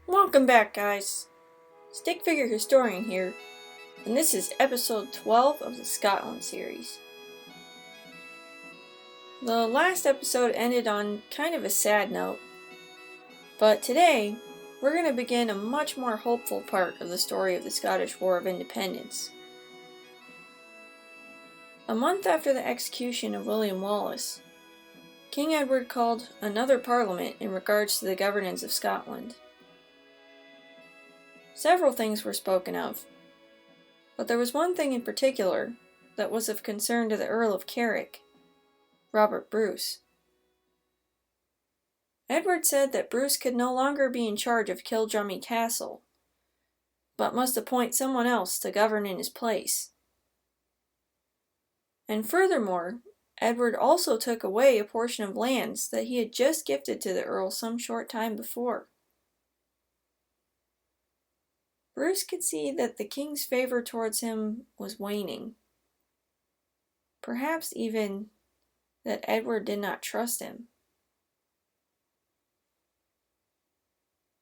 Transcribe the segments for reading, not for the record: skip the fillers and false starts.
Welcome back, guys. Stick Figure Historian here, and this is episode 12 of the Scotland series. The last episode ended on kind of a sad note, but today we're going to begin a much more hopeful part of the story of the Scottish War of Independence. A month after the execution of William Wallace, King Edward called another parliament in regards to the governance of Scotland. Several things were spoken of, but there was one thing in particular that was of concern to the Earl of Carrick, Robert Bruce. Edward said that Bruce could no longer be in charge of Kildrummy Castle, but must appoint someone else to govern in his place. And furthermore, Edward also took away a portion of lands that he had just gifted to the Earl some short time before. Bruce could see that the king's favor towards him was waning. Perhaps even that Edward did not trust him.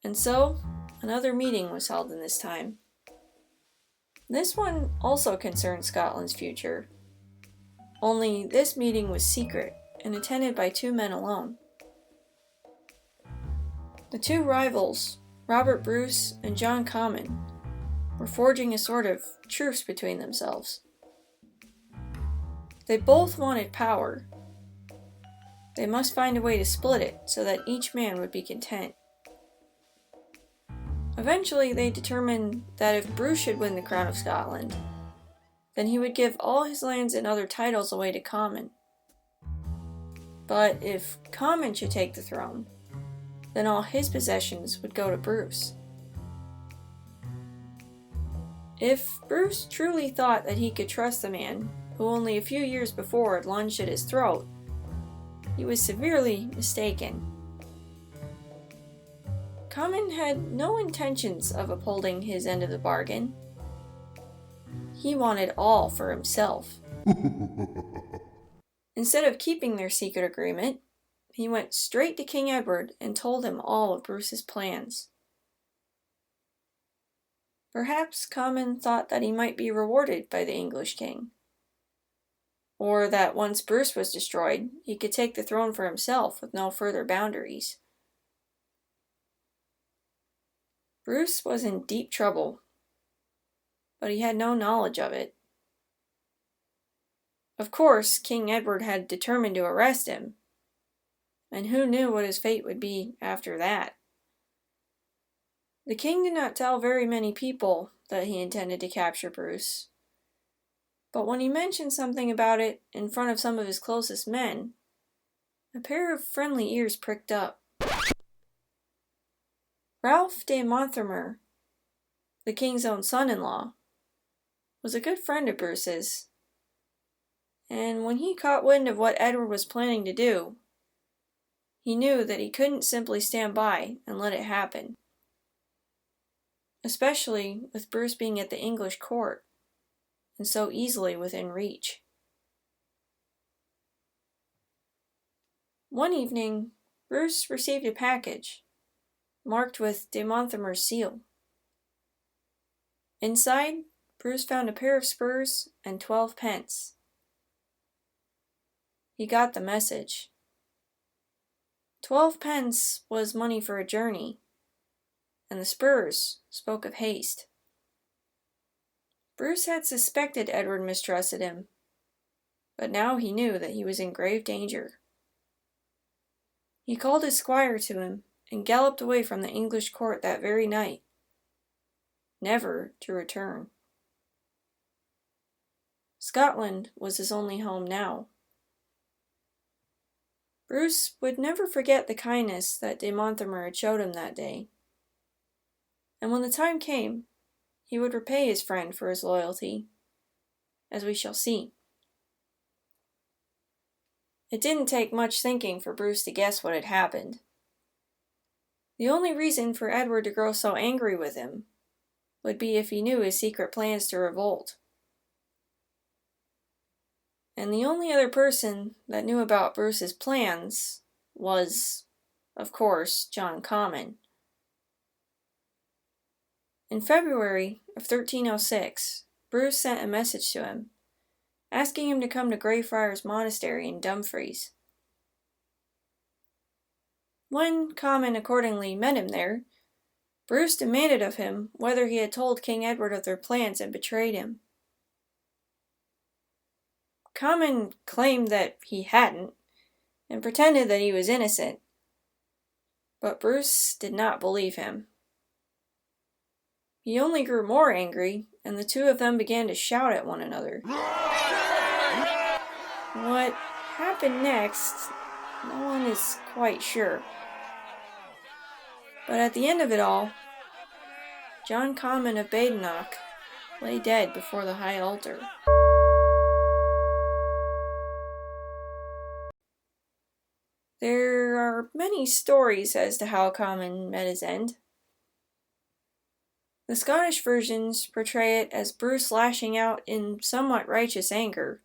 And so, another meeting was held in this time. This one also concerned Scotland's future. Only this meeting was secret and attended by two men alone. The two rivals, Robert Bruce and John Comyn, were forging a sort of truce between themselves. They both wanted power. They must find a way to split it so that each man would be content. Eventually, they determined that if Bruce should win the crown of Scotland, then he would give all his lands and other titles away to Comyn. But if Comyn should take the throne, then all his possessions would go to Bruce. If Bruce truly thought that he could trust the man who only a few years before had lunged at his throat, he was severely mistaken. Comyn had no intentions of upholding his end of the bargain. He wanted all for himself. Instead of keeping their secret agreement, he went straight to King Edward and told him all of Bruce's plans. Perhaps Comyn thought that he might be rewarded by the English king, or that once Bruce was destroyed, he could take the throne for himself with no further boundaries. Bruce was in deep trouble, but he had no knowledge of it. Of course, King Edward had determined to arrest him, and who knew what his fate would be after that? The king did not tell very many people that he intended to capture Bruce, but when he mentioned something about it in front of some of his closest men, a pair of friendly ears pricked up. Ralph de Monthermer, the king's own son-in-law, was a good friend of Bruce's, and when he caught wind of what Edward was planning to do, he knew that he couldn't simply stand by and let it happen, especially with Bruce being at the English court and so easily within reach. One evening, Bruce received a package marked with de Monthermer's seal. Inside, Bruce found a pair of spurs and 12 pence. He got the message. 12 pence was money for a journey, and the spurs spoke of haste. Bruce had suspected Edward mistrusted him, but now he knew that he was in grave danger. He called his squire to him and galloped away from the English court that very night, never to return. Scotland was his only home now. Bruce would never forget the kindness that de Monthermer had showed him that day, and when the time came, he would repay his friend for his loyalty, as we shall see. It didn't take much thinking for Bruce to guess what had happened. The only reason for Edward to grow so angry with him would be if he knew his secret plans to revolt. And the only other person that knew about Bruce's plans was, of course, John Comyn. In February of 1306, Bruce sent a message to him, asking him to come to Greyfriars Monastery in Dumfries. When Comyn accordingly met him there, Bruce demanded of him whether he had told King Edward of their plans and betrayed him. Comyn claimed that he hadn't, and pretended that he was innocent, but Bruce did not believe him. He only grew more angry, and the two of them began to shout at one another. What happened next, no one is quite sure. But at the end of it all, John Comyn of Badenoch lay dead before the high altar. There are many stories as to how Comyn met his end. The Scottish versions portray it as Bruce lashing out in somewhat righteous anger,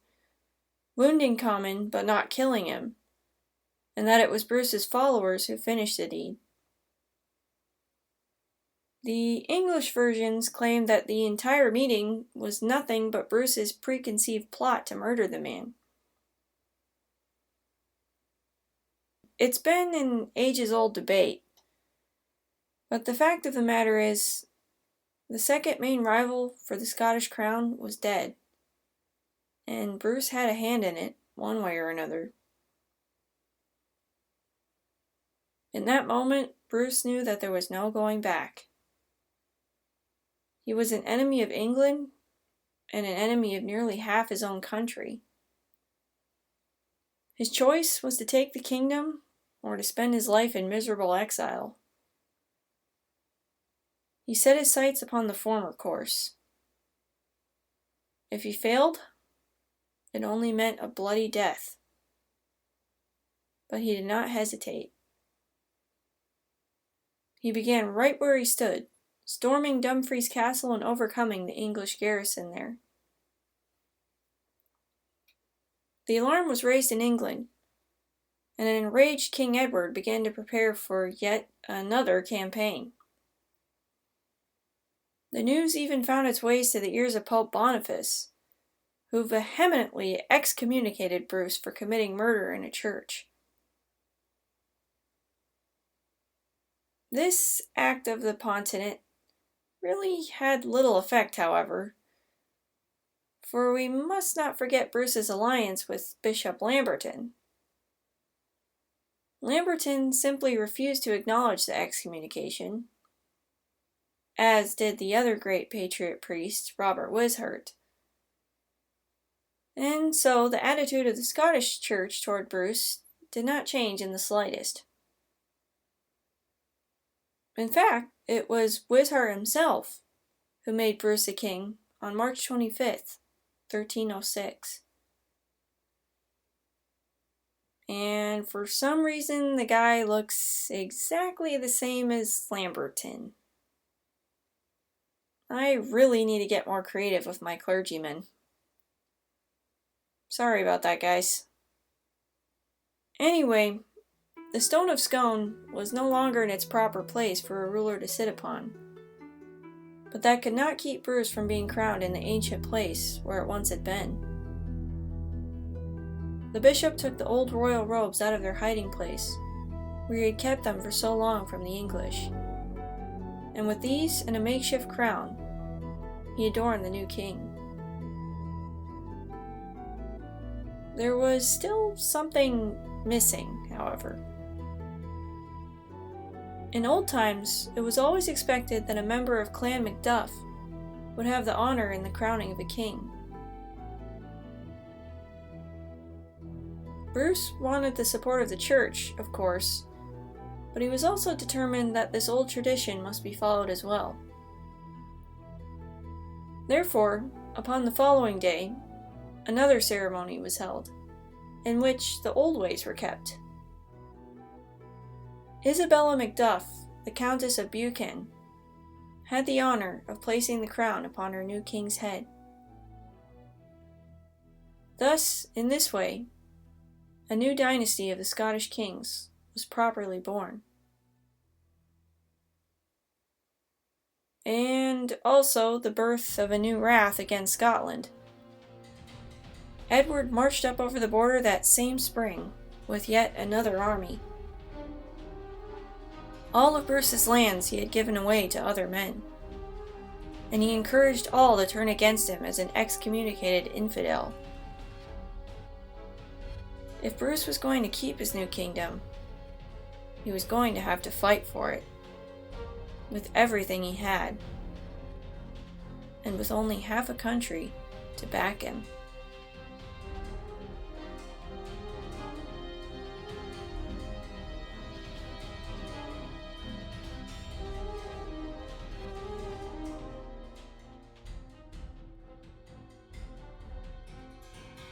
wounding Comyn but not killing him, and that it was Bruce's followers who finished the deed. The English versions claim that the entire meeting was nothing but Bruce's preconceived plot to murder the man. It's been an ages-old debate, but the fact of the matter is, the second main rival for the Scottish crown was dead, and Bruce had a hand in it, one way or another. In that moment, Bruce knew that there was no going back. He was an enemy of England, and an enemy of nearly half his own country. His choice was to take the kingdom, or to spend his life in miserable exile. He set his sights upon the former course. If he failed, it only meant a bloody death. But he did not hesitate. He began right where he stood, storming Dumfries Castle and overcoming the English garrison there. The alarm was raised in England, and an enraged King Edward began to prepare for yet another campaign. The news even found its ways to the ears of Pope Boniface, who vehemently excommunicated Bruce for committing murder in a church. This act of the Pontiff really had little effect, however, for we must not forget Bruce's alliance with Bishop Lamberton. Lamberton simply refused to acknowledge the excommunication, as did the other great patriot priest, Robert Wishart. And so the attitude of the Scottish Church toward Bruce did not change in the slightest. In fact, it was Wishart himself who made Bruce a king on March 25th, 1306. And for some reason, the guy looks exactly the same as Lamberton. I really need to get more creative with my clergymen. Sorry about that, guys. Anyway, the Stone of Scone was no longer in its proper place for a ruler to sit upon. But that could not keep Bruce from being crowned in the ancient place where it once had been. The bishop took the old royal robes out of their hiding place, where he had kept them for so long from the English. And with these and a makeshift crown, he adorned the new king. There was still something missing, however. In old times, it was always expected that a member of Clan Macduff would have the honor in the crowning of a king. Bruce wanted the support of the church, of course, but he was also determined that this old tradition must be followed as well. Therefore, upon the following day, another ceremony was held, in which the old ways were kept. Isabella Macduff, the Countess of Buchan, had the honor of placing the crown upon her new king's head. Thus, in this way, a new dynasty of the Scottish kings was properly born. And and also the birth of a new wrath against Scotland. Edward marched up over the border that same spring with yet another army. All of Bruce's lands he had given away to other men, and he encouraged all to turn against him as an excommunicated infidel. If Bruce was going to keep his new kingdom, he was going to have to fight for it, with everything he had, and with only half a country to back him.